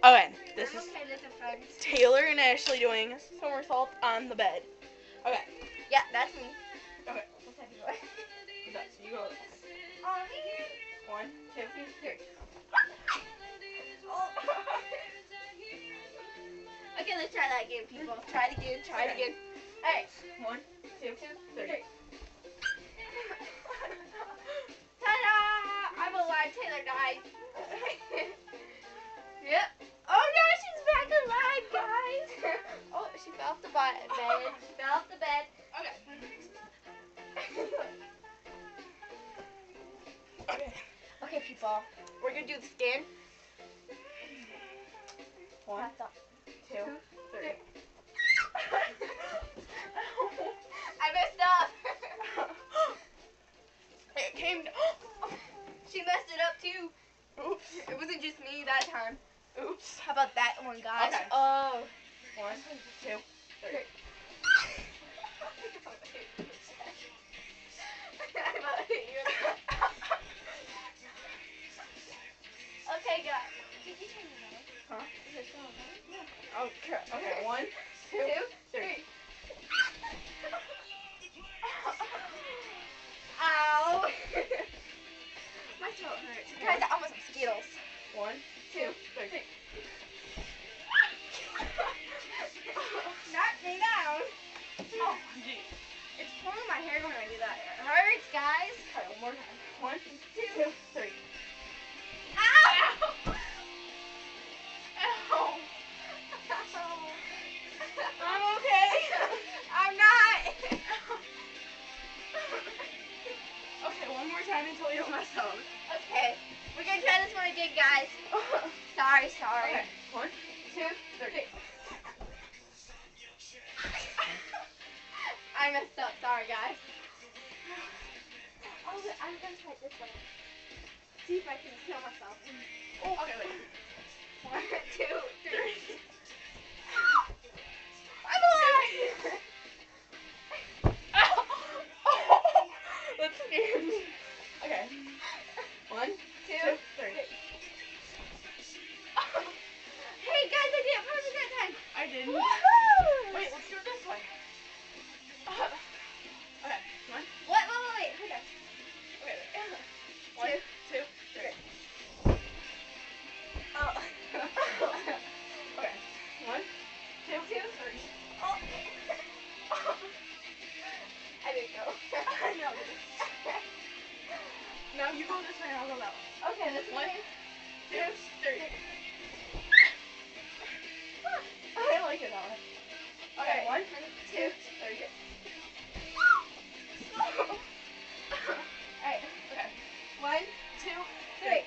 Okay, this is okay, this is fun. Taylor and Ashley doing somersault on the bed. Okay. Yeah, that's me. Okay. What's that boy? So you go. Oh, man. 1, 2, 3. Oh. Okay, let's try that again, people. Try it again. Try it again. All right. 1, 2, 3. Ta-da! I'm alive, Taylor, guys. Yep. Oh no, she's back alive, guys. Oh, she fell off the bed. She fell off the bed. Okay. Okay. Okay, people. We're gonna do the skin. 1, 2, 3. I messed up. It came down. She messed it up too. Oops. It wasn't just me that time. Oops. How about that one, guys? Okay. Oh. 1, 2, 3. Okay, guys. Did you turn it on? Huh? Is it still on? Okay. Okay. 1, 2, 3. Ow. My throat hurts. Guys, I almost have Skittles. 1, 2, 3. Knock me down. Oh, gee. It's pulling my hair when I do that. It hurts, guys. Okay, one more time. 1, 2, 3. Ow! Ow. I'm okay. I'm not. Okay, one more time until you don't mess up. Okay. We're going to try this one again, guys. Sorry. Okay, 1, 2, 3. I messed up. Sorry, guys. Oh, I'm going to try it this way. See if I can kill myself. Oh, okay, wait. 1, 2, 3. I'm alive! Ow! Oh, that scared me. Okay. 1, 2, 3. Hey, guys, I did it perfect that time. I didn't. Woohoo! Wait, let's do it this way. Okay, 1. Wait. Hold on. Okay, wait. 1, 2, 3. Oh. Okay. 1, 2, 3. Oh. I didn't go. No. Now you go this way and I'll go that way. Okay, this 1, way. 2, 3. I like it that way. Okay, 1, 2, 3. Alright. Okay. 1, 2, 3.